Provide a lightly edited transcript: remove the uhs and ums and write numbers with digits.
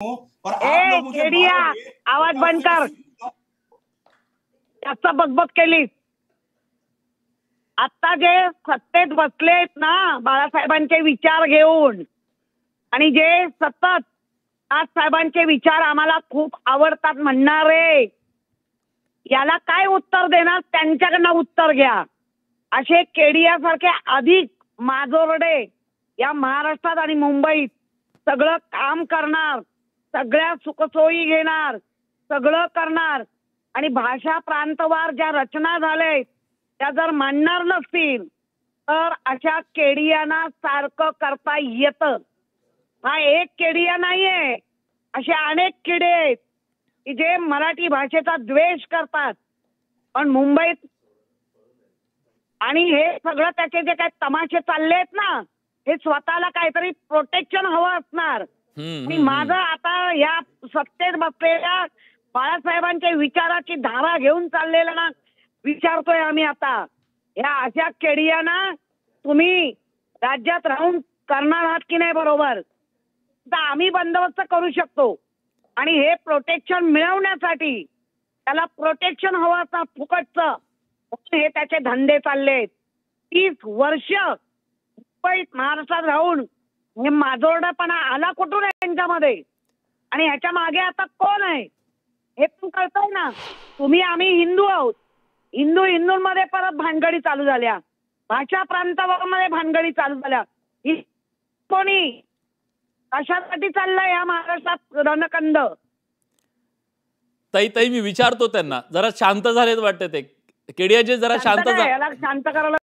और आप लोग मुझे केडिया आवाज बंद कर। जास्त बकबक केलीस। आता जे सत्तेत बसलेत ना बाळासाहेबांचे विचार घेऊन आणि जे सतत आज साहेबांचे विचार आम्हाला खूप आवडतात म्हणणारे, याला काय उत्तर देणार त्यांच्याकडनं उत्तर घ्या। असे केडियासारखे अधिक माजोरडे या महाराष्ट्रात आणि मुंबईत सगळं काम करणार, सगळ्या सुखसोयी घेणार, सगळं करणार आणि भाषा प्रांतवार ज्या रचना झाल्या त्या जर मांडणार नसतील तर अशा केडियांना सारखं करता येतं। हा एक केडिया नाहीये, असे अनेक किडे आहेत की जे मराठी भाषेचा द्वेष करतात पण मुंबईत आणि हे सगळं त्याचे जे काही तमाशे चालले आहेत ना, हे स्वतःला काहीतरी प्रोटेक्शन हवं असणार। आणि माझं आता या सत्तेत बसलेल्या बाळासाहेबांच्या विचाराची धारा घेऊन चाललेला ना विचारतोय आम्ही आता, या अशा केडियांना तुम्ही राज्यात राहून करणार आहात की नाही बरोबर, तर आम्ही बंदोबस्त करू शकतो। आणि हे प्रोटेक्शन मिळवण्यासाठी त्याला प्रोटेक्शन हवं असतं फुकटचं, हे त्याचे धंदे चाललेत। 30 वर्ष मुंबईत महाराष्ट्रात राहून हे माजोरडापणा आला कुठून आहे त्यांच्यामध्ये आणि ह्याच्या मागे आता कोण आहे हे पण कळतंय ना। तुम्ही आम्ही हिंदू आहोत, हिंदूंमध्ये परत भानगडी चालू झाल्या, भाषा प्रांतामध्ये भानगडी चालू झाल्या। कोणी कशासाठी चाललंय या महाराष्ट्रात रणकंद? ताई मी विचारतो त्यांना, जरा शांत झालेत वाटतं ते केडिया जे जरा शांत याला शांत करायला